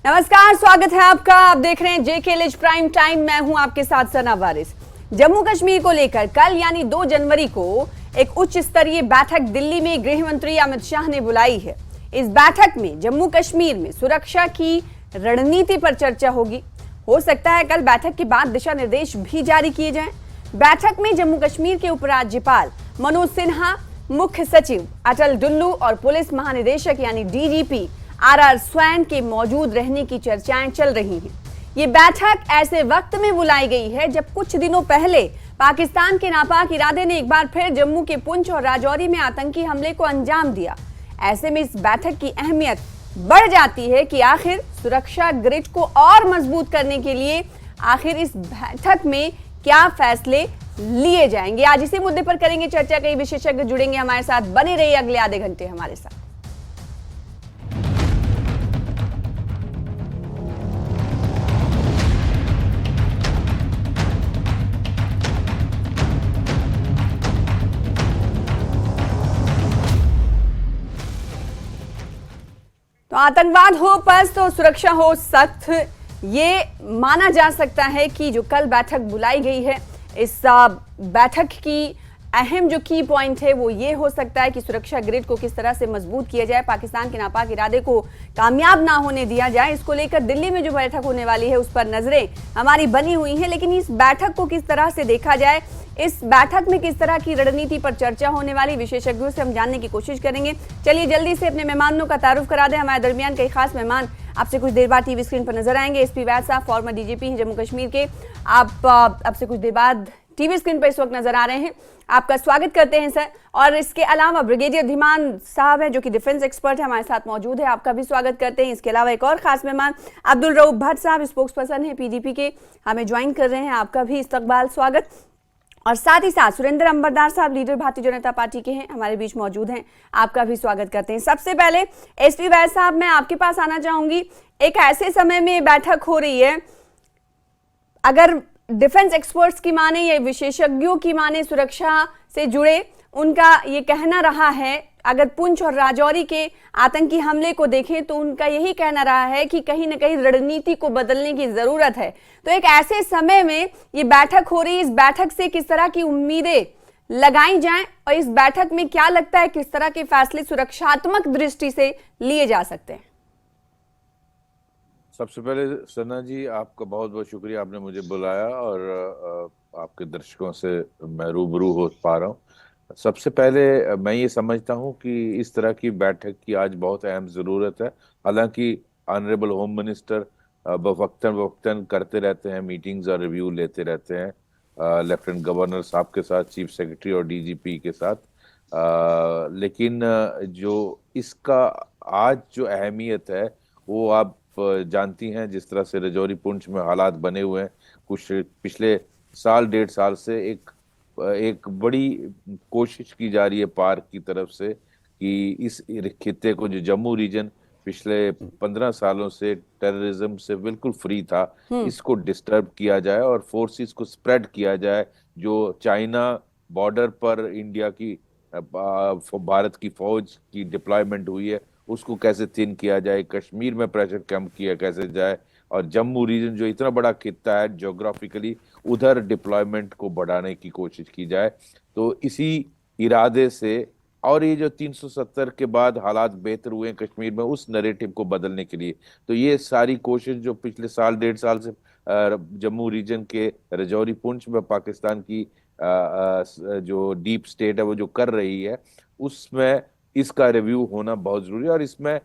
नमस्कार, स्वागत है आपका। आप देख रहे हैं JKLH प्राइम टाइम। मैं हूं आपके साथ सना वारिस। जम्मू कश्मीर को लेकर कल यानी 2 जनवरी को एक उच्च स्तरीय बैठक दिल्ली में गृह मंत्री अमित शाह ने बुलाई है। इस बैठक में जम्मू कश्मीर में सुरक्षा की रणनीति पर चर्चा होगी। हो सकता है कल बैठक के बाद दिशा निर्देश भी जारी किए जाएं। बैठक में जम्मू कश्मीर के उपराज्यपाल मनोज सिन्हा, मुख्य सचिव अटल डुल्लू और पुलिस महानिदेशक यानी DGP RR स्वैन के मौजूद रहने की चर्चाएं चल रही हैं। ये बैठक ऐसे वक्त में बुलाई गई है जब कुछ दिनों पहले पाकिस्तान के नापाक इरादे ने एक बार फिर जम्मू के पुंछ और राजौरी में आतंकी हमले को अंजाम दिया। ऐसे में इस बैठक की अहमियत बढ़ जाती है कि आखिर सुरक्षा ग्रिड को और मजबूत करने के लिए आखिर इस बैठक में क्या फैसले लिए जाएंगे। आज इसी मुद्दे पर करेंगे चर्चा। कई विशेषज्ञ जुड़ेंगे हमारे साथ। बने रहिए अगले आधे घंटे हमारे साथ। तो आतंकवाद हो पस्त तो सुरक्षा हो सख्त, ये माना जा सकता है कि जो कल बैठक बुलाई गई है, इस बैठक की अहम जो की पॉइंट है वो ये हो सकता है कि सुरक्षा ग्रिड को किस तरह से मजबूत किया जाए, पाकिस्तान के नापाक इरादे को कामयाब ना होने दिया जाए। इसको लेकर दिल्ली में जो बैठक होने वाली है उस पर नजरें हमारी बनी हुई हैं। लेकिन इस बैठक को किस तरह से देखा जाए, इस बैठक में किस तरह की रणनीति पर चर्चा होने वाली, विशेषज्ञों से हम जानने की कोशिश करेंगे। चलिए जल्दी से अपने मेहमानों का तारुफ करा दें। हमारे दरमियान कई खास मेहमान आपसे कुछ देर बाद टीवी स्क्रीन पर नजर आएंगे। SP वैद साहब, फॉर्मर DGP हैं जम्मू कश्मीर के, आप आपसे कुछ देर बाद टीवी स्क्रीन पर इस वक्त नजर आ रहे हैं। आपका स्वागत करते हैं सर। और इसके अलावा ब्रिगेडियर धीमान साहब हैं जो कि डिफेंस एक्सपर्ट है, हमारे साथ मौजूद है, आपका भी स्वागत करते हैं। इसके अलावा एक और खास मेहमान अब्दुल रऊफ भट्ट साहब, स्पोक्स पर्सन है PDP के, हमें ज्वाइन कर रहे हैं, आपका भी इस्तकबाल, स्वागत। और साथ ही साथ सुरेंद्र अंबरदार साहब, लीडर भारतीय जनता पार्टी के हैं, हमारे बीच मौजूद हैं, आपका भी स्वागत करते हैं। सबसे पहले SP वैद साहब, मैं आपके पास आना चाहूंगी। एक ऐसे समय में बैठक हो रही है, अगर डिफेंस एक्सपर्ट्स की माने या विशेषज्ञों की माने, सुरक्षा से जुड़े, उनका ये कहना रहा है, अगर पुंछ और राजौरी के आतंकी हमले को देखें तो उनका यही कहना रहा है कि कहीं ना कहीं रणनीति को बदलने की जरूरत है। तो एक ऐसे समय में ये बैठक हो रही है, इस बैठक से किस तरह की उम्मीदें लगाई जाएं और इस बैठक में क्या लगता है किस तरह के फैसले सुरक्षात्मक दृष्टि से लिए जा सकते हैं? सबसे पहले सना जी, आपका बहुत बहुत शुक्रिया, आपने मुझे बुलाया और आपके दर्शकों से मैं रूबरू हो पा रहा हूँ। सबसे पहले मैं ये समझता हूँ कि इस तरह की बैठक की आज बहुत अहम ज़रूरत है। हालांकि ऑनरेबल होम मिनिस्टर वक्तन वक्तन करते रहते हैं, मीटिंग्स और रिव्यू लेते रहते हैं लेफ्टिनेंट गवर्नर साहब के साथ, चीफ सेक्रेटरी और DGP के साथ, लेकिन जो इसका आज जो अहमियत है वो आप जानती हैं। जिस तरह से राजौरी पुंछ में हालात बने हुए हैं, कुछ पिछले साल 1.5 साल से एक बड़ी कोशिश की जा रही है पार्क की तरफ से कि इस खित्ते को, जो जम्मू रीजन पिछले 15 सालों से टेररिज्म से बिल्कुल फ्री था, इसको डिस्टर्ब किया जाए और फोर्सेस को स्प्रेड किया जाए। जो चाइना बॉर्डर पर इंडिया की भारत की फौज की डिप्लॉयमेंट हुई है उसको कैसे थिन किया जाए, कश्मीर में प्रेशर कम किया कैसे जाए, और जम्मू रीजन जो इतना बड़ा खित्ता है ज्योग्राफिकली, उधर डिप्लॉयमेंट को बढ़ाने की कोशिश की जाए। तो इसी इरादे से, और ये जो 370 के बाद हालात बेहतर हुए हैं कश्मीर में, उस नैरेटिव को बदलने के लिए, तो ये सारी कोशिश जो पिछले साल 1.5 साल से जम्मू रीजन के राजौरी पुंछ में पाकिस्तान की जो डीप स्टेट है वो जो कर रही है, उसमें इसका रिव्यू होना बहुत जरूरी है। और इसमें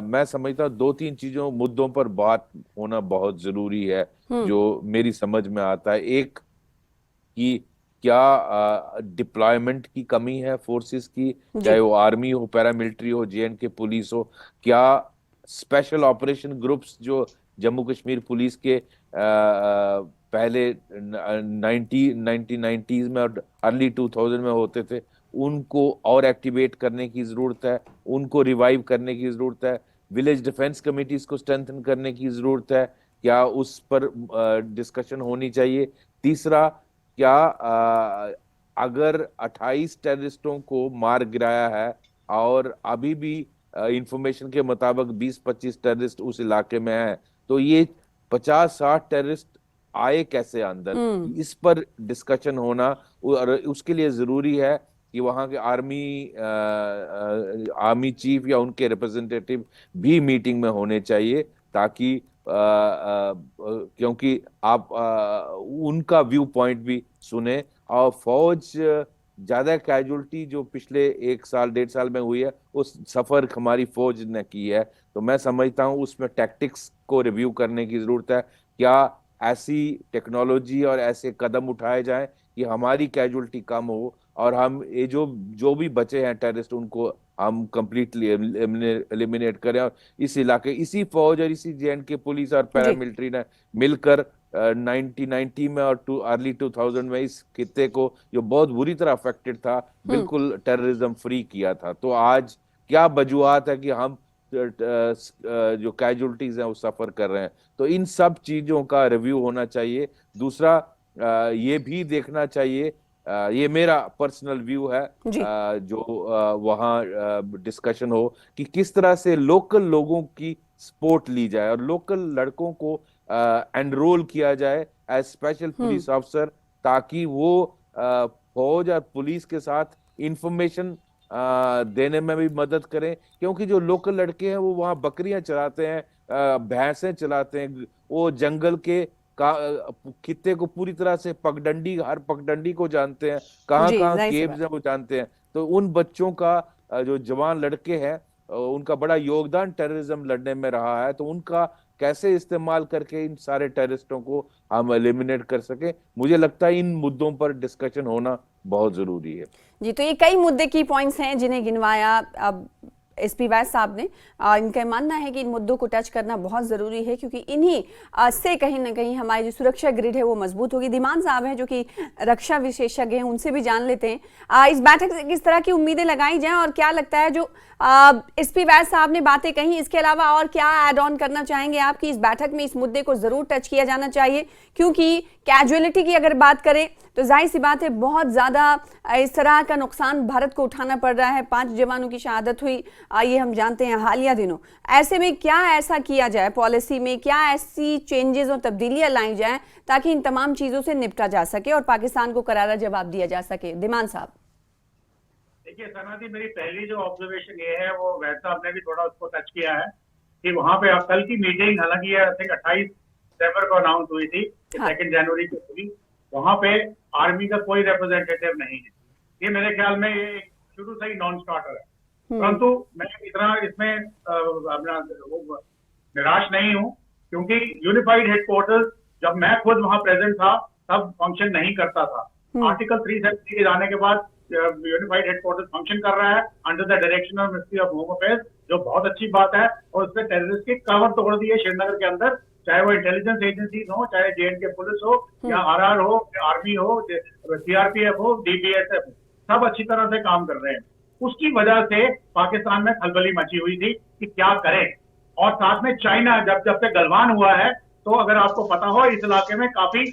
मैं समझता हूँ 2-3 चीजों मुद्दों पर बात होना बहुत जरूरी है जो मेरी समझ में आता है। एक कि क्या डिप्लॉयमेंट की कमी है फोर्सेस की, चाहे वो आर्मी हो, पैरामिलिट्री हो, JNK पुलिस हो, क्या स्पेशल ऑपरेशन ग्रुप्स जो जम्मू कश्मीर पुलिस के पहले 1990s में और अर्ली 2000 में होते थे, उनको और एक्टिवेट करने की जरूरत है, उनको रिवाइव करने की जरूरत है। विलेज डिफेंस कमेटीज को स्ट्रेंथन करने की जरूरत है, क्या उस पर डिस्कशन होनी चाहिए। तीसरा, क्या अगर 28 टेररिस्टों को मार गिराया है और अभी भी इंफॉर्मेशन के मुताबिक 20-25 टेररिस्ट उस इलाके में हैं, तो ये 50-60 टेररिस्ट आए कैसे अंदर, इस पर डिस्कशन होना, और उसके लिए जरूरी है कि वहां के आर्मी चीफ या उनके रिप्रेजेंटेटिव भी मीटिंग में होने चाहिए, ताकि क्योंकि आप उनका व्यू पॉइंट भी सुने। और फौज ज्यादा कैजुअल्टी जो पिछले 1 साल 1.5 साल में हुई है, उस सफर हमारी फौज ने की है, तो मैं समझता हूँ उसमें टैक्टिक्स को रिव्यू करने की जरूरत है। क्या ऐसी टेक्नोलॉजी और ऐसे कदम उठाए जाएं कि हमारी कैजुअल्टी कम हो, और हम ये जो जो भी बचे हैं टेररिस्ट, उनको हम कंप्लीटली एलिमिनेट करें, और इस इलाके, इसी फौज और इसी JNK पुलिस और जी पैरामिलिट्री ने मिलकर 1990 में और अर्ली 2000 में इस खित्ते को, जो बहुत बुरी तरह अफेक्टेड था, बिल्कुल टेररिज्म फ्री किया था। तो आज क्या वजूहात है कि हम जो कैजुअल्टीज हैं वो सफर कर रहे हैं? तो इन सब चीजों का रिव्यू होना चाहिए। दूसरा, ये भी देखना चाहिए, ये मेरा पर्सनल व्यू है, जी जो वहाँ डिस्कशन हो कि किस तरह से लोकल लोगों की सपोर्ट ली जाए और लोकल लड़कों को एनरोल किया जाए एज स्पेशल पुलिस ऑफिसर, ताकि वो फौज और पुलिस के साथ इंफॉर्मेशन देने में भी मदद करें। क्योंकि जो लोकल लड़के हैं वो वहाँ बकरियां चराते हैं, भैंसें चलाते हैं, वो जंगल के खित्ते को पूरी तरह से पगडंडी, हर पगडंडी को जानते हैं, कहाँ जी कहाँ जाहिर सी केव्स बात हैं वो जानते हैं। तो उन बच्चों का, जो जवान लड़के हैं, उनका बड़ा योगदान टेररिज्म लड़ने में रहा है, तो उनका कैसे इस्तेमाल करके इन सारे टेररिस्टों को हम एलिमिनेट कर सके, मुझे लगता है इन मुद्दों पर डिस्कशन होना बहुत जरूरी है। जी। तो ये कई मुद्दे की पॉइंट्स हैं जिन्हें गिनवाया अब SP वैस साहब ने। इनका मानना है कि इन मुद्दों को टच करना बहुत ज़रूरी है, क्योंकि इन्हीं से कहीं ना कहीं हमारी जो सुरक्षा ग्रिड है वो मजबूत होगी। धीमान साहब हैं जो कि रक्षा विशेषज्ञ हैं, उनसे भी जान लेते हैं इस बैठक से किस तरह की उम्मीदें लगाई जाएं, और क्या लगता है जो SP वैस साहब ने बातें कही, इसके अलावा और क्या ऐड ऑन करना चाहेंगे आप कि इस बैठक में इस मुद्दे को ज़रूर टच किया जाना चाहिए? क्योंकि कैजुअलिटी की अगर बात करें तो जाहिर सी बात है बहुत ज़्यादा इस तरह का नुकसान भारत को उठाना पड़ रहा है। 5 जवानों की शहादत हुई, ये हम जानते हैं हालिया दिनों। ऐसे में क्या ऐसा किया जाए पॉलिसी में, क्या ऐसी चेंजेस और तब्दीलियां लाई जाएं ताकि इन तमाम चीज़ों से निपटा जा सके और पाकिस्तान को करारा जवाब दिया जा सके? दिमान साहब। देखिए सना जी, मेरी पहली जो ऑब्जर्वेशन ये है, वो वैसा आपने भी थोड़ा उसको टच किया है कि वहां पे अब कल की मीटिंग, हालांकि आई थिंक 28 दिसंबर को अनाउंस हुई थी, 2 जनवरी को हुई, वहां पे आर्मी का कोई रिप्रेजेंटेटिव नहीं है। ये मेरे ख्याल में ये शुरू से ही नॉन स्टार्टर है। परंतु मैं इतना इसमें अपना निराश नहीं हूं, क्योंकि यूनिफाइड हेडक्वार्टर्स जब मैं खुद वहां प्रेजेंट था तब फंक्शन नहीं करता था। आर्टिकल 370 के जाने के बाद यूनिफाइड हेडक्वार्टर्स फंक्शन कर रहा है under the direction of ministry of home affairs, जो बहुत अच्छी बात है। और उसने टेररिस्ट के कवर तोड़ दिए श्रीनगर के अंदर, चाहे वो इंटेलिजेंस एजेंसीज हो, चाहे JNK पुलिस हो, या RR हो, आर्मी हो, CRPF हो, DBSF हो, सब अच्छी तरह से काम कर रहे हैं। उसकी वजह से पाकिस्तान में खलबली मची हुई थी कि क्या करें। और साथ में चाइना जब से गलवान हुआ है, तो अगर आपको पता हो इस इलाके में काफी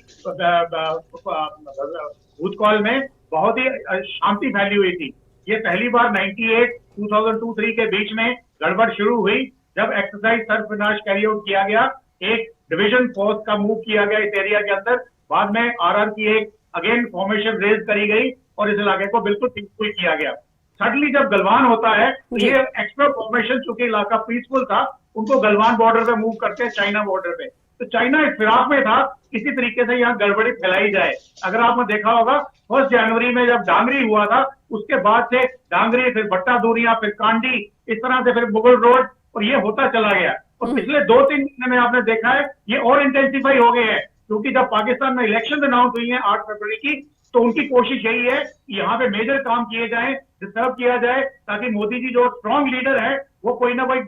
भूतकाल में बहुत ही शांति फैली हुई थी। ये पहली बार 98, 2002-3 के बीच में गड़बड़ शुरू हुई जब एक्सरसाइज सर्वनाश कैरी आउट किया गया, एक डिवीजन फोर्स का मूव किया गया इस एरिया के अंदर। बाद में RR की एक अगेन फॉर्मेशन रेज करी गई और इस इलाके को बिल्कुल पीसफुल किया गया। सडनली जब गलवान होता है तो ये एक्स्ट्रा फॉर्मेशन, चूंकि इलाका पीसफुल था, उनको गलवान बॉर्डर पे मूव करते हैं, चाइना बॉर्डर पे। तो चाइना इस फिराक में था किसी तरीके से यहाँ गड़बड़ी फैलाई जाए। अगर आपने देखा होगा 1 जनवरी में जब डांगरी हुआ था, उसके बाद से डांगरी, फिर भट्टा दूरिया, फिर कांडी, इस तरह से फिर मुगल रोड, और ये होता चला गया। और पिछले 2-3 महीने में आपने देखा है ये और इंटेंसिफाई हो गए हैं, क्योंकि जब पाकिस्तान में इलेक्शन अनाउंस हुई है 8 फरवरी की, तो उनकी कोशिश यही है कि यहाँ पे मेजर काम किए जाए, डिस्टर्ब किया जाए, ताकि मोदी जी जो स्ट्रॉन्ग लीडर है वो कोई ना कोई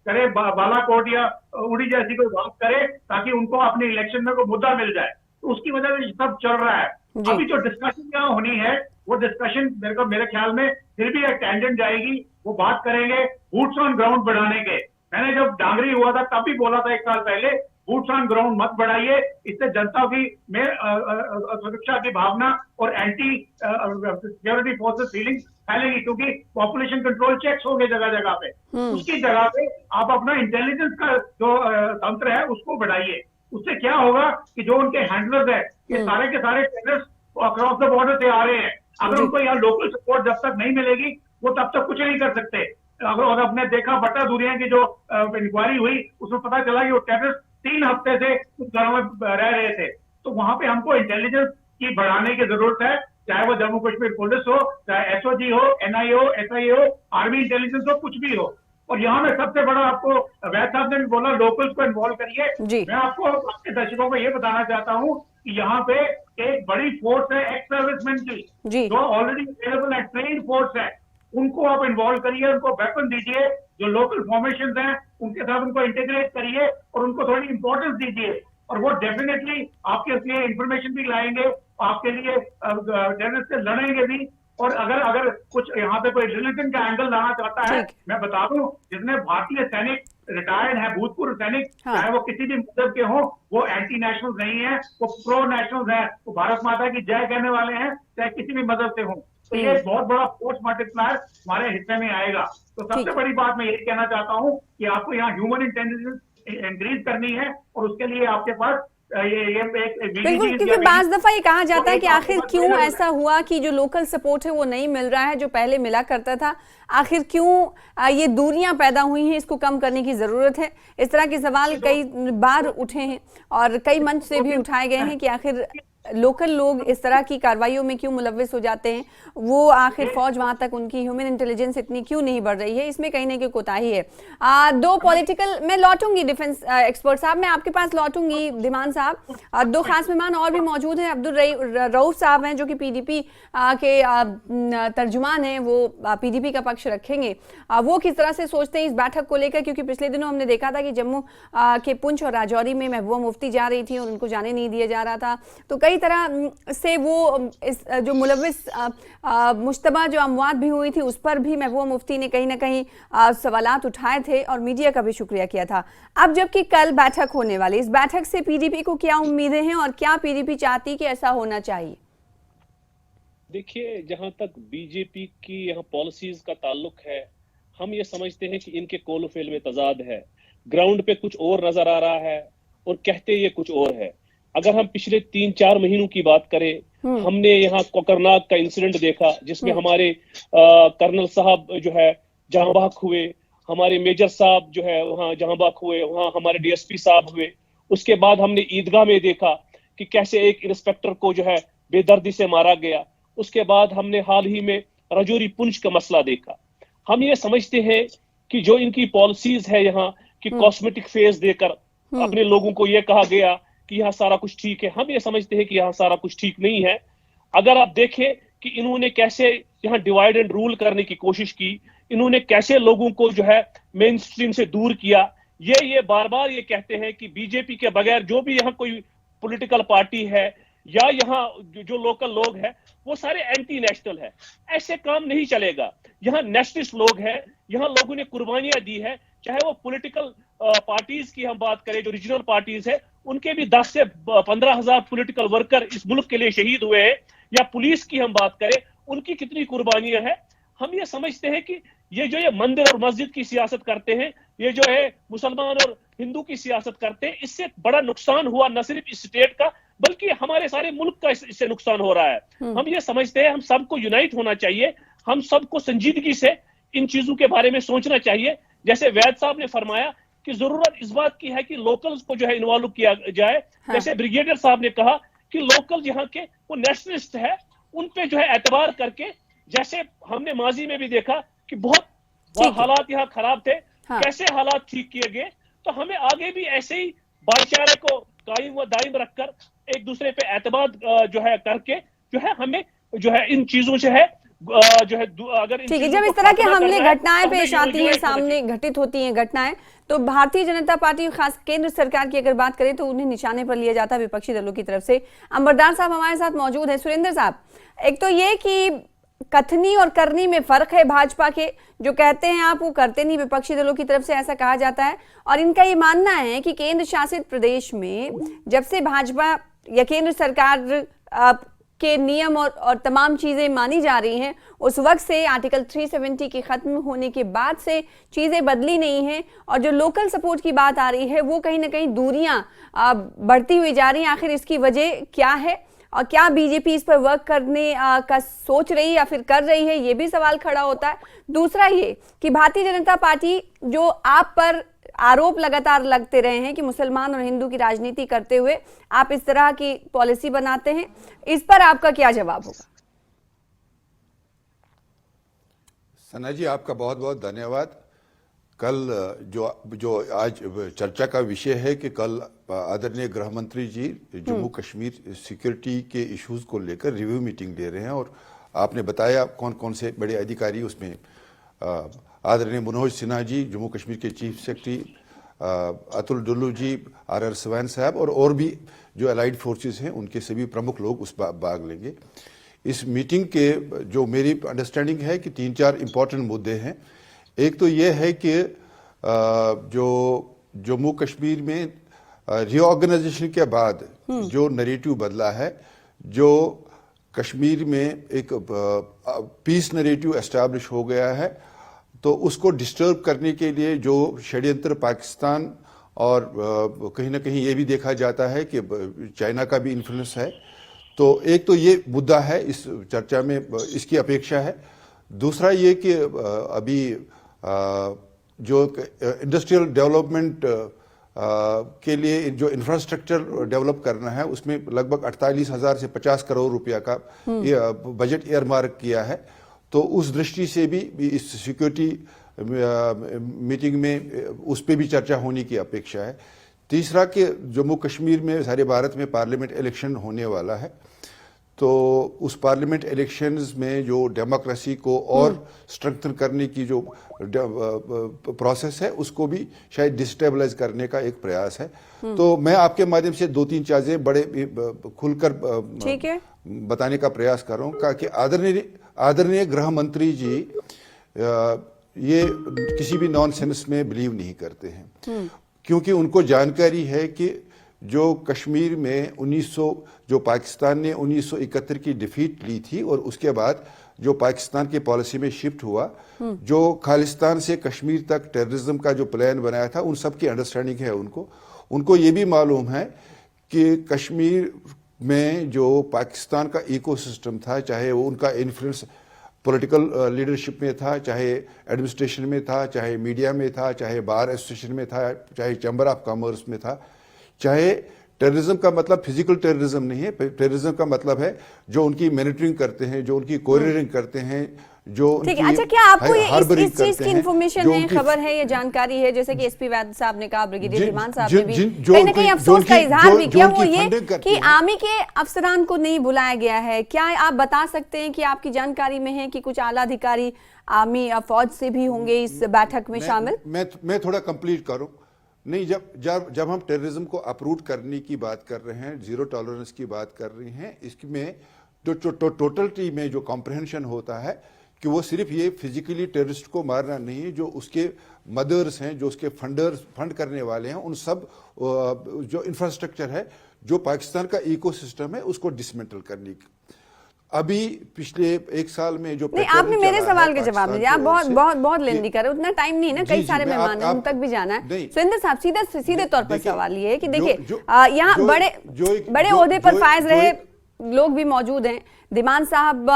करे, बालाकोट या उड़ी जैसी कोई बात करे, ताकि उनको अपने इलेक्शन में कोई मुद्दा मिल जाए। तो उसकी वजह से सब चल रहा है। अभी जो डिस्कशन यहाँ होनी है, वो डिस्कशन मेरे ख्याल में फिर भी एक टेंडेंट जाएगी। वो बात करेंगे बूट्स ऑन ग्राउंड बढ़ाने के। मैंने जब डांगरी हुआ था तब भी बोला था 1 साल पहले, बूट्स ऑन ग्राउंड मत बढ़ाइए। इससे जनता की में सुरक्षा की भावना और एंटी सिक्योरिटी फोर्सेस फीलिंग फैलेगी, क्योंकि पॉपुलेशन कंट्रोल चेक्स होंगे जगह जगह पे। उसकी जगह पे आप अपना इंटेलिजेंस का जो तंत्र है उसको बढ़ाइए। उससे क्या होगा कि जो उनके हैंडलर्स है, ये सारे के सारे टेररिस्ट अक्रॉस द बॉर्डर से आ रहे हैं। अगर उनको यहाँ लोकल सपोर्ट जब तक नहीं मिलेगी वो तब तक कुछ नहीं कर सकते। और आपने देखा बट्टा दुनिया की जो इंक्वायरी हुई उसमें पता चला कि वो टेररिस्ट 3 हफ्ते से उस घरों में रह रहे थे। तो वहां पे हमको इंटेलिजेंस की बढ़ाने की जरूरत है, चाहे वो जम्मू कश्मीर पुलिस हो, चाहे एसओजी हो, एनआईए हो, एसआईए हो, आर्मी इंटेलिजेंस हो, कुछ भी हो। और यहाँ में सबसे बड़ा आपको वैद साहब ने भी बोला लोकल्स को इन्वॉल्व करिए। मैं आपको आपके दर्शकों को ये बताना चाहता हूँ कि यहाँ पे एक बड़ी फोर्स है एक्स सर्विसमैन की, जो ऑलरेडी अवेलेबल है, ट्रेन फोर्स है। उनको आप इन्वॉल्व करिए, उनको वेपन दीजिए, जो लोकल फॉर्मेशन हैं उनके साथ उनको इंटीग्रेट करिए और उनको थोड़ी इंपॉर्टेंस दीजिए। और वो डेफिनेटली आपके लिए इंफॉर्मेशन भी लाएंगे, आपके लिए टेररिस्ट से लड़ेंगे भी। और अगर कुछ यहाँ पे कोई रिलीजन का एंगल लाना चाहता है, मैं बता दूं, जितने भारतीय सैनिक रिटायर्ड है, भूतपूर्व सैनिक, चाहे वो किसी भी मजहब के हों, वो एंटी नेशनल नहीं है, वो प्रो नेशनल है, वो भारत माता की जय कहने वाले हैं, चाहे किसी भी मजहब से हों। तो ये एक बहुत बड़ा फोर्स मल्टीप्लायर हमारे हिस्से में आएगा। तो सबसे बड़ी बात मैं ये कहना चाहता हूँ कि आपको यहाँ ह्यूमन इंटेलिजेंस इंक्रीज करनी है और उसके लिए आपके पास बिल्कुल, क्योंकि बाज दफा ये कहा जाता है कि आखिर क्यों ऐसा हुआ कि जो लोकल सपोर्ट है वो नहीं मिल रहा है जो पहले मिला करता था। आखिर क्यों ये दूरियां पैदा हुई हैं, इसको कम करने की जरूरत है। इस तरह के सवाल कई बार उठे हैं और कई मंच से भी उठाए गए हैं कि आखिर लोकल लोग इस तरह की कार्रवाइयों में क्यों मुलव्विस हो जाते हैं, वो आखिर फौज वहां तक उनकी ह्यूमन इंटेलिजेंस इतनी क्यों नहीं बढ़ रही है, इसमें कहीं ना कहीं कोताही है। दो पॉलिटिकल, मैं लौटूंगी डिफेंस एक्सपर्ट साहब, मैं आपके पास लौटूंगी धीमान साहब। दो खास मेहमान और भी मौजूद हैं। अब्दुल रऊफ साहब हैं जो कि पीडीपी के तर्जुमान हैं, वो पीडीपी का पक्ष रखेंगे। वो किस तरह से सोचते हैं इस बैठक को लेकर, क्योंकि पिछले दिनों हमने देखा था कि जम्मू के पुंछ और राजौरी में महबूबा मुफ्ती जा रही थी और उनको जाने नहीं दिया जा रहा था। तो कई तरह से वो इस जो मुलव्विस मुश्तबा जो अमवात भी हुई थी उस पर भी महबूबा मुफ्ती ने कहीं ना कहीं सवालात उठाए थे और मीडिया का भी शुक्रिया किया था। अब जबकि कल बैठक होने वाली, इस बैठक से पीडीपी को क्या उम्मीदें हैं और क्या पीडीपी चाहती कि ऐसा होना चाहिए? देखिए, जहां तक बीजेपी की यहाँ पॉलिसीज का ताल्लुक है, हम ये समझते हैं कि इनके कौल फेल में तजाद है। ग्राउंड पे कुछ और नजर आ रहा है और कहते ये कुछ और है। अगर हम पिछले 3-4 महीनों की बात करें, हमने यहाँ कोकरनाग का इंसिडेंट देखा जिसमें हमारे कर्नल साहब जो है जहां बहक हुए, हमारे मेजर साहब जो है वहाँ जहां बहक हुए, वहाँ हमारे डीएसपी साहब हुए। उसके बाद हमने ईदगाह में देखा कि कैसे एक इंस्पेक्टर को जो है बेदर्दी से मारा गया। उसके बाद हमने हाल ही में राजौरी पुंछ का मसला देखा। हम ये समझते हैं कि जो इनकी पॉलिसीज है यहाँ कि कॉस्मेटिक फेस देकर अपने लोगों को ये कहा गया कि यहाँ सारा कुछ ठीक है, हम ये समझते हैं कि यहाँ सारा कुछ ठीक नहीं है। अगर आप देखें कि इन्होंने कैसे यहाँ डिवाइड एंड रूल करने की कोशिश की, इन्होंने कैसे लोगों को जो है मेन स्ट्रीम से दूर किया। ये बार बार ये कहते हैं कि बीजेपी के बगैर जो भी यहाँ कोई पॉलिटिकल पार्टी है या यहाँ जो लोकल लोग हैं वो सारे एंटी नेशनल है। ऐसे काम नहीं चलेगा। यहाँ नेशनलिस्ट लोग हैं, यहाँ लोगों ने कुर्बानियां दी है, चाहे वो पॉलिटिकल पार्टीज की हम बात करें, जो रीजनल पार्टीज है उनके भी 10 से 15,000 पॉलिटिकल वर्कर इस मुल्क के लिए शहीद हुए हैं, या पुलिस की हम बात करें उनकी कितनी कुर्बानियां हैं। हम ये समझते हैं कि ये मंदिर और मस्जिद की सियासत करते हैं, ये जो है मुसलमान और हिंदू की सियासत करते हैं, इससे बड़ा नुकसान हुआ न सिर्फ इस स्टेट का बल्कि हमारे सारे मुल्क का इससे नुकसान हो रहा है। हम ये समझते हैं हम सबको यूनाइट होना चाहिए, हम सबको संजीदगी से इन चीजों के बारे में सोचना चाहिए। जैसे वैद साहब ने फरमाया कि जरूरत इस बात की है कि लोकल्स को जो है इन्वॉल्व किया जाए। जैसे ब्रिगेडियर साहब ने कहा कि लोकल यहाँ के वो नेशनलिस्ट है, उन पे जो है एतबार करके, जैसे हमने माजी में भी देखा कि बहुत हालात यहाँ खराब थे, कैसे हालात ठीक किए गए। तो हमें आगे भी ऐसे ही भाईचारे को कायम व दायम रखकर एक दूसरे पे एतबार जो है करके जो है हमें जो है इन चीजों से है जो है अगर ठीक है, जब इस तरह के हमले घटनाएं पेश आती हैं, सामने घटित होती हैं घटनाएं, तो भारतीय जनता पार्टी खास केंद्र सरकार की अगर बात करें तो उन्हें निशाने पर लिया जाता है विपक्षी दलों की तरफ से। अंबरदार साहब हमारे साथ मौजूद है। सुरेंद्र साहब, एक तो ये कि कथनी और करनी में फर्क है भाजपा के, जो कहते हैं आप वो करते नहीं, विपक्षी दलों की तरफ से ऐसा कहा जाता है। और इनका ये मानना है कि केंद्र शासित प्रदेश में जब से भाजपा या केंद्र सरकार के नियम और तमाम चीजें मानी जा रही हैं, उस वक्त से आर्टिकल 370 के खत्म होने के बाद से चीजें बदली नहीं हैं। और जो लोकल सपोर्ट की बात आ रही है वो कहीं ना कहीं दूरियां बढ़ती हुई जा रही हैं। आखिर इसकी वजह क्या है और क्या बीजेपी इस पर वर्क करने का सोच रही है या फिर कर रही है, ये भी सवाल खड़ा होता है। दूसरा ये कि भारतीय जनता पार्टी जो आप पर आरोप लगातार लगते रहे हैं कि मुसलमान और हिंदू की राजनीति करते हुए आप इस तरह की पॉलिसी बनाते हैं, इस पर आपका क्या जवाब होगा? सना जी, आपका बहुत बहुत धन्यवाद। कल जो आज चर्चा का विषय है कि कल आदरणीय गृह मंत्री जी जम्मू कश्मीर सिक्योरिटी के इश्यूज को लेकर रिव्यू मीटिंग ले रहे हैं, और आपने बताया कौन कौन से बड़े अधिकारी उसमें आदरणीय मनोज सिन्हा जी जम्मू कश्मीर के chief secretary, Atul Dulloo ji, R Swain साहब और भी जो अलाइड फोर्सेस हैं उनके सभी प्रमुख लोग उस भाग लेंगे। इस मीटिंग के जो मेरी अंडरस्टैंडिंग है कि 3-4 इम्पोर्टेंट मुद्दे हैं। एक तो ये है कि जो जम्मू कश्मीर में रीऑर्गेनाइजेशन के बाद जो नैरेटिव बदला है, जो कश्मीर में एक पीस नैरेटिव एस्टैब्लिश हो गया है, तो उसको डिस्टर्ब करने के लिए जो षड्यंत्र पाकिस्तान और कहीं ना कहीं ये भी देखा जाता है कि चाइना का भी इन्फ्लुएंस है। तो एक तो ये मुद्दा है इस चर्चा में, इसकी अपेक्षा है। दूसरा ये कि अभी जो इंडस्ट्रियल डेवलपमेंट के लिए जो इंफ्रास्ट्रक्चर डेवलप करना है उसमें लगभग 48,000 से 50 करोड़ रुपया का बजट ईयरमार्क किया है। तो उस दृष्टि से भी इस सिक्योरिटी मीटिंग में उस पर भी चर्चा होने की अपेक्षा है। तीसरा कि जम्मू कश्मीर में सारे भारत में पार्लियामेंट इलेक्शन होने वाला है, तो उस पार्लियामेंट इलेक्शंस में जो डेमोक्रेसी को और स्ट्रेंथन करने की जो प्रोसेस है उसको भी शायद डिस्टेबलाइज करने का एक प्रयास है। तो मैं आपके माध्यम से 2-3 चीजें बड़े खुलकर बताने का प्रयास कर रहा हूँ कि आदरणीय गृह मंत्री जी ये किसी भी नॉनसेंस में बिलीव नहीं करते हैं, क्योंकि उनको जानकारी है कि जो कश्मीर में जो पाकिस्तान ने 1971 की डिफीट ली थी और उसके बाद जो पाकिस्तान की पॉलिसी में शिफ्ट हुआ, जो खालिस्तान से कश्मीर तक टेररिज्म का जो प्लान बनाया था, उन सब की अंडरस्टैंडिंग है उनको ये भी मालूम है कि कश्मीर में जो पाकिस्तान का इकोसिस्टम था, चाहे वो उनका इन्फ्लुएंस पॉलिटिकल लीडरशिप में था, चाहे एडमिनिस्ट्रेशन में था, चाहे मीडिया में था, चाहे बार एसोसिएशन में था, चाहे चैम्बर ऑफ कॉमर्स में था, चाहे टेररिज्म का मतलब फिजिकल टेररिज्म नहीं है, टेररिज्म का मतलब है जो उनकी मॉनिटरिंग करते हैं, जो उनकी कोरियरिंग करते हैं, जो ठीक है। अच्छा, क्या आपको ये इस चीज की इंफॉर्मेशन है, खबर है, ये जानकारी है, जैसे कि एसपी वैद साहब ने कहा, ब्रिगेडियर धीमान साहब ने भी कहीं ना कहीं अफसोस का इजहार भी किया, वो ये कि आर्मी के अफसरान को नहीं बुलाया गया है। क्या आप बता सकते हैं कि आपकी जानकारी में है कि कुछ आला अधिकारी आर्मी या फौज से भी होंगे इस बैठक में शामिल? मैं थोड़ा कंप्लीट करूं। नहीं, जब हम टेररिज्म को अप्रूव करने की बात कर रहे हैं, जीरो टॉलरेंस की बात कर रहे हैं, इसमें टोटलिटी में जो कॉम्प्रहेंशन होता है कि वो सिर्फ ये फिजिकली टेररिस्ट को मारना नहीं है, जो उसके मदर्स हैं, जो उसके फंड करने वाले हैं, उन सब जो इंफ्रास्ट्रक्चर है, जो पाकिस्तान का इकोसिस्टम है, उसको डिसमेंटल करने की। अभी पिछले 1 साल में जो नहीं, आपने मेरे सवाल के जवाब दिया, आप बहुत लेंदी कर रहे, उतना टाइम नहीं है ना, कई सारे मेहमान हैं, उन तक भी जाना है। सुरेंद्र साहब, सीधे तौर पर सवाल ये है कि देखिए यहाँ बड़े ओहदे पर फायज रहे लोग भी मौजूद हैं। धीमान साहब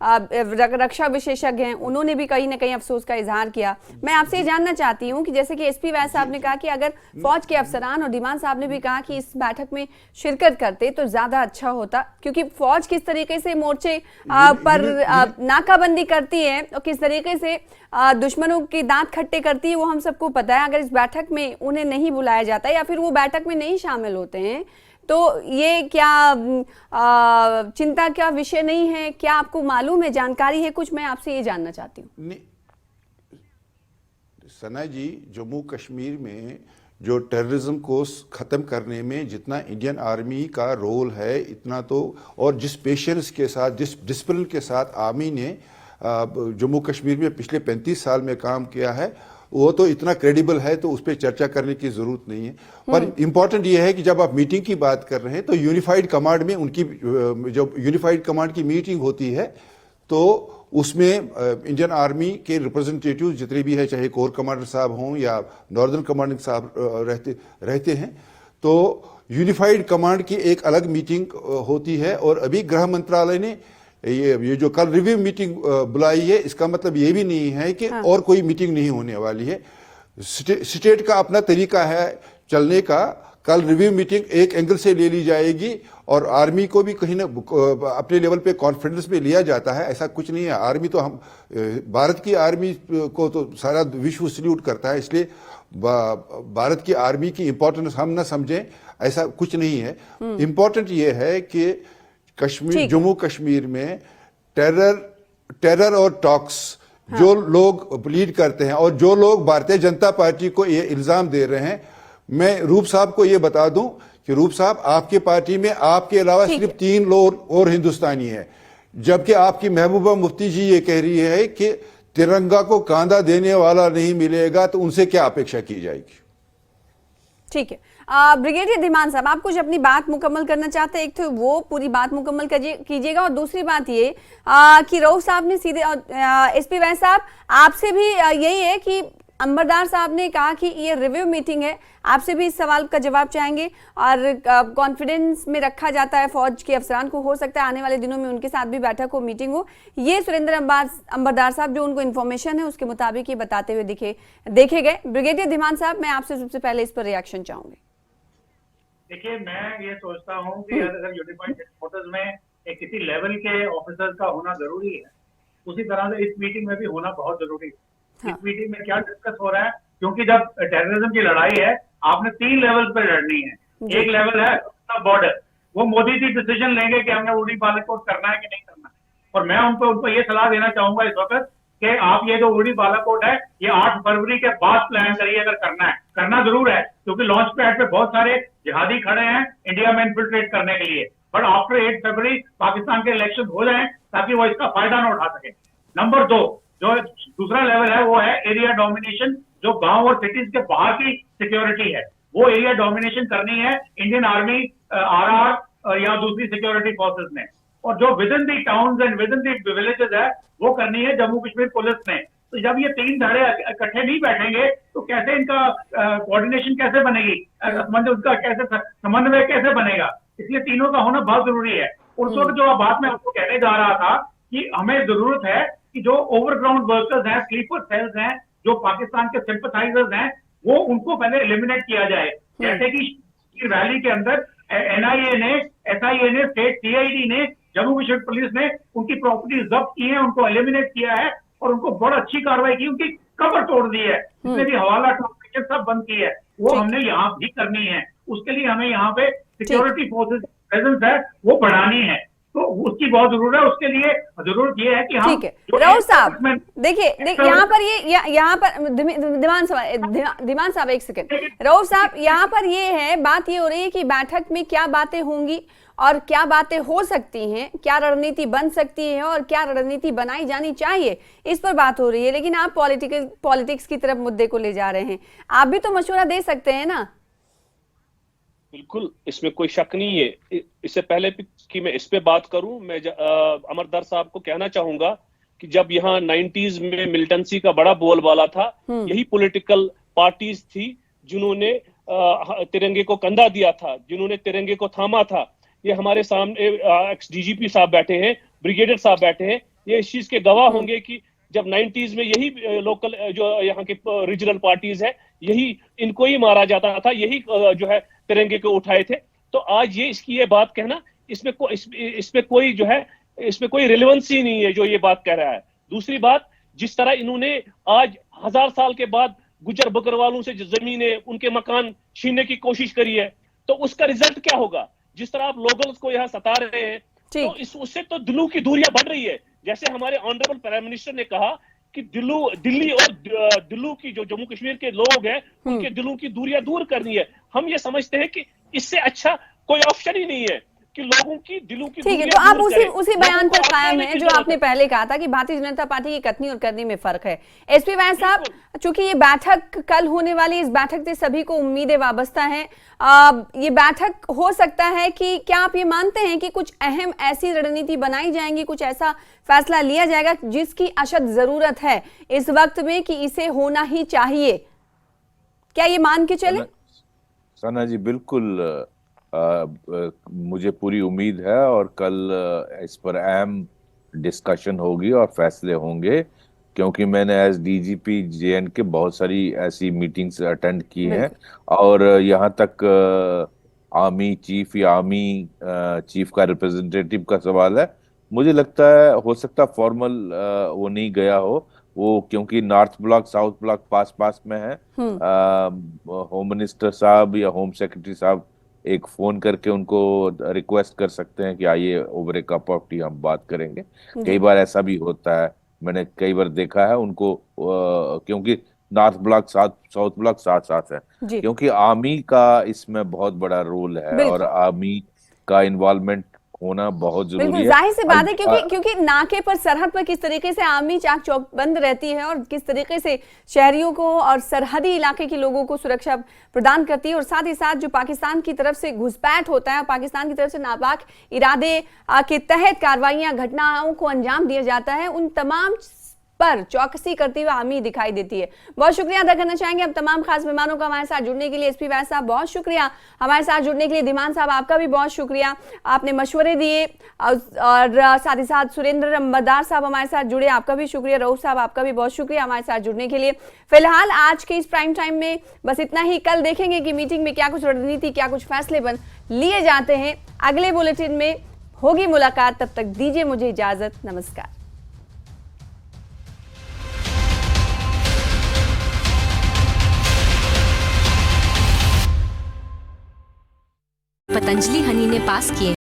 रक्षा विशेषज्ञ हैं, उन्होंने भी कहीं ना कहीं अफसोस का इजहार किया। मैं आपसे ये जानना चाहती हूँ कि जैसे कि एसपी वैद साहब ने कहा कि अगर फौज के अफसरान, और धीमान साहब ने भी कहा कि इस बैठक में शिरकत करते तो ज्यादा अच्छा होता, क्योंकि फौज किस तरीके से मोर्चे पर नाकाबंदी करती है और किस तरीके से दुश्मनों के दांत खट्टे करती है वो हम सबको पता है। अगर इस बैठक में उन्हें नहीं बुलाया जाता या फिर वो बैठक में नहीं शामिल होते हैं तो ये क्या चिंता का विषय नहीं है? क्या आपको मालूम है, जानकारी है कुछ? मैं आपसे ये जानना चाहती हूँ। सना जी, जम्मू कश्मीर में जो टेररिज्म को ख़त्म करने में जितना इंडियन आर्मी का रोल है, इतना तो, और जिस पेशेंस के साथ, जिस डिसिप्लिन के साथ आर्मी ने जम्मू कश्मीर में पिछले 35 साल में काम किया है, वो तो इतना क्रेडिबल है, तो उस पर चर्चा करने की जरूरत नहीं है। पर इंपॉर्टेंट ये है कि जब आप मीटिंग की बात कर रहे हैं तो यूनिफाइड कमांड में उनकी जब यूनिफाइड कमांड की मीटिंग होती है तो उसमें इंडियन आर्मी के रिप्रेजेंटेटिव जितने भी है, चाहे कोर कमांडर साहब हों या नॉर्दर्न कमांडिंग साहब रहते हैं, तो यूनिफाइड कमांड की एक अलग मीटिंग होती है। और अभी गृह मंत्रालय ने ये जो कल रिव्यू मीटिंग बुलाई है, इसका मतलब ये भी नहीं है कि और कोई मीटिंग नहीं होने वाली है। स्टेट का अपना तरीका है चलने का। कल रिव्यू मीटिंग एक एंगल से ले ली जाएगी और आर्मी को भी कहीं ना अपने लेवल पे कॉन्फिडेंस में लिया जाता है। ऐसा कुछ नहीं है। आर्मी तो हम भारत की आर्मी को तो सारा विश्व सल्यूट करता है, इसलिए भारत की आर्मी की इंपॉर्टेंस हम ना समझें, ऐसा कुछ नहीं है। इंपॉर्टेंट ये है कि कश्मीर, जम्मू कश्मीर में टेरर और टॉक्स जो लोग लीड करते हैं और जो लोग भारतीय जनता पार्टी को ये इल्जाम दे रहे हैं, मैं रूप साहब को ये बता दूं कि रूप साहब, आपके पार्टी में आपके अलावा सिर्फ 3 लोग और हिंदुस्तानी हैं, जबकि आपकी महबूबा मुफ्ती जी ये कह रही है कि तिरंगा को कांधा देने वाला नहीं मिलेगा, तो उनसे क्या अपेक्षा की जाएगी? ठीक है, ब्रिगेडियर धीमान साहब, आप कुछ अपनी बात मुकम्मल करना चाहते हैं? एक तो वो पूरी बात मुकम्मल कीजिएगा, और दूसरी बात ये कि रऊफ साहब ने सीधे, एसपी वैस साहब आपसे भी यही है कि अंबरदार साहब ने कहा कि ये रिव्यू मीटिंग है, आपसे भी इस सवाल का जवाब चाहेंगे। और कॉन्फिडेंस में रखा जाता है फौज के अफसरान को, हो सकता है आने वाले दिनों में उनके साथ भी बैठक हो, मीटिंग हो। ये सुरेंद्र अंबरदार साहब जो उनको इन्फॉर्मेशन है उसके मुताबिक ये बताते हुए देखे गए। ब्रिगेडियर धीमान साहब, मैं आपसे सबसे पहले इस पर रिएक्शन चाहूंगी। देखिए, मैं ये सोचता हूँ कि अगर यूनिफाइड हेडक्वार्टर्स में एक किसी लेवल के ऑफिसर्स का होना जरूरी है, उसी तरह से इस मीटिंग में भी होना बहुत जरूरी है। इस मीटिंग में क्या डिस्कस हो रहा है, क्योंकि जब टेररिज्म की लड़ाई है, आपने 3 लेवल पर लड़नी है। एक लेवल है बॉर्डर, वो मोदी जी डिसीजन लेंगे कि हमने उड़ी बालाकोट करना है कि नहीं करना है। और मैं उनको ये सलाह देना चाहूंगा इस वक्त कि आप ये जो उड़ी बालाकोट है, ये 8 फरवरी के बाद प्लान करिए। अगर करना है, करना जरूर है, क्योंकि लॉन्च पैड पे बहुत सारे जिहादी खड़े हैं इंडिया में इन्फिल्ट्रेट करने के लिए। बट आफ्टर 8 फरवरी पाकिस्तान के इलेक्शन हो जाए ताकि वो इसका फायदा न उठा सके। नंबर 2, जो दूसरा लेवल है, वो है एरिया डोमिनेशन। जो गांव और सिटीज के बाहर की सिक्योरिटी है, वो एरिया डोमिनेशन करनी है इंडियन आर्मी, आरआर या दूसरी सिक्योरिटी फोर्सेस ने। और जो with in the towns and with in the villages है, वो करनी है जम्मू कश्मीर पुलिस ने। तो जब ये 3 धड़े इकट्ठे नहीं बैठेंगे तो कैसे इनका कोऑर्डिनेशन कैसे बनेगी, उनका कैसे समन्वय कैसे बनेगा? इसलिए तीनों का होना बहुत जरूरी है। उस वक्त जो बात मैं आपको कहने जा रहा था कि हमें जरूरत है कि जो ओवरग्राउंड वर्कर्स हैं, स्लीपर सेल्स हैं, जो पाकिस्तान के सिंपथाइजर्स हैं, वो उनको पहले एलिमिनेट किया जाए। जैसे कि वैली के अंदर एनआईए ने, एसआईए ने, स्टेट सीआईडी ने, जम्मू कश्मीर पुलिस ने उनकी प्रॉपर्टी जब्त की है, उनको एलिमिनेट किया है और उनको बहुत अच्छी कार्रवाई की, उनकी कवर तोड़ दी है, जितने भी हवाला ट्रांसमिशन सब बंद की है, वो हमने यहाँ भी करनी है। उसके लिए हमें यहाँ पे सिक्योरिटी फोर्सेज प्रेजेंस है वो बढ़ानी है, तो उसकी बहुत जरूरत है। उसके लिए जरूरत ये है कि हम, ठीक है राउत साहब, देखिए यहाँ पर यहाँ पर धीमान साहब एक सेकंड, राउत साहब यहाँ पर ये है, बात ये हो रही है कि बैठक में क्या बातें होंगी और क्या बातें हो सकती हैं, क्या रणनीति बन सकती है और क्या रणनीति बनाई जानी चाहिए, इस पर बात हो रही है। लेकिन आप पॉलिटिक्स की तरफ मुद्दे को ले जा रहे हैं, आप भी तो मशवरा दे सकते हैं ना? बिल्कुल, इसमें कोई शक नहीं है। इससे पहले कि मैं इस पे बात करूं, मैं अमरदार साहब को कहना चाहूंगा कि जब यहाँ 90s में मिलिटेंसी का बड़ा बोलबाला था, यही पॉलिटिकल पार्टीज थी जिन्होंने तिरंगे को कंधा दिया था, जिन्होंने तिरंगे को थामा था। ये हमारे सामने एक्स डीजीपी साहब बैठे हैं, ब्रिगेडियर साहब बैठे हैं, ये इस चीज के गवाह होंगे कि जब 90s में यही लोकल जो यहाँ के रीजनल पार्टीज है, यही इनको ही मारा जाता था, यही जो है तिरंगे को उठाए थे। तो आज ये बात कहना, इसमें कोई जो है, इसमें कोई रिलेवेंसी नहीं है जो ये बात कह रहा है। दूसरी बात, जिस तरह इन्होंने आज 1000 साल के बाद गुजर बकरवालों से जमीनें, उनके मकान छीनने की कोशिश करी है, तो उसका रिजल्ट क्या होगा? जिस तरह आप लोगों को यहाँ सता रहे हैं, तो उससे तो दिलों की दूरियां बढ़ रही है। जैसे हमारे ऑनरेबल प्राइम मिनिस्टर ने कहा कि दिल्ली और दिल्ली की जो जम्मू कश्मीर के लोग हैं उनके दिलों की दूरियां दूर करनी है। हम ये समझते हैं कि इससे अच्छा कोई ऑप्शन ही नहीं है कि लोगों की दिलों की ठीक है, दूरियां तो आप दूर उसी करें। बयान लोगों पर को कायम अपनाने है की जो जरूरत आपने है। पहले कहा था कि भारतीय जनता पार्टी की कथनी और करनी में फर्क है। एसपी वैद्य साहब, चूंकि ये बैठक कल होने वाली, इस बैठक से सभी को उम्मीदें वाबस्ता हैं। ये बैठक हो सकता है कि क्या आप ये मानते हैं कि कुछ अहम ऐसी रणनीति बनाई जाएंगी, कुछ ऐसा फैसला लिया जाएगा जिसकी अशद जरूरत है इस वक्त में कि इसे होना ही चाहिए? क्या ये मान के चले? सना जी, बिल्कुल मुझे पूरी उम्मीद है और कल इस पर अहम डिस्कशन होगी और फैसले होंगे, क्योंकि मैंने एज डीजीपी जेएंडके बहुत सारी ऐसी मीटिंग्स अटेंड की हैं। और यहाँ तक आर्मी चीफ या आर्मी चीफ का रिप्रेजेंटेटिव का सवाल है, मुझे लगता है हो सकता फॉर्मल वो नहीं गया हो वो, क्योंकि नॉर्थ ब्लॉक साउथ ब्लॉक पास पास में है। होम मिनिस्टर साहब या होम सेक्रेटरी साहब एक फोन करके उनको रिक्वेस्ट कर सकते हैं कि आइए over A cup of T हम बात करेंगे। कई बार ऐसा भी होता है, मैंने कई बार देखा है उनको, क्योंकि north block south south block साथ साथ है, जी क्योंकि आर्मी का इसमें बहुत बड़ा रोल है और बिल्कुल आर्मी का इन्वॉल्वमेंट होना बहुत जरूरी बिल्कुल, है। जाहिर सी बात है, क्योंकि नाके पर, सरहद पर किस तरीके से आर्मी चाक चौबंद रहती है और किस तरीके से शहरियों को और सरहदी इलाके के लोगों को सुरक्षा प्रदान करती है, और साथ ही साथ जो पाकिस्तान की तरफ से घुसपैठ होता है और पाकिस्तान की तरफ से नापाक इरादे के तहत कार्रवाइयां, घटनाओं को अंजाम दिया जाता है, उन तमाम पर चौकसी करती हुई आर्मी दिखाई देती है। बहुत शुक्रिया अदा करना चाहेंगे हम तमाम खास मेहमानों का हमारे साथ जुड़ने के लिए। एसपी वैद्य साहब बहुत शुक्रिया हमारे साथ जुड़ने के लिए। धीमान साहब आपका भी बहुत शुक्रिया, आपने मशवरे दिए। और साथ ही साथ सुरेंद्र मदार साहब हमारे साथ जुड़े, आपका भी शुक्रिया। रऊफ साहब आपका भी बहुत शुक्रिया हमारे साथ जुड़ने के लिए। फिलहाल आज के इस प्राइम टाइम में बस इतना ही। कल देखेंगे कि मीटिंग में क्या कुछ रणनीति, क्या कुछ फैसले लिए जाते हैं। अगले बुलेटिन में होगी मुलाकात, तब तक दीजिए मुझे इजाजत। नमस्कार। पतंजलि हनी ने पास किए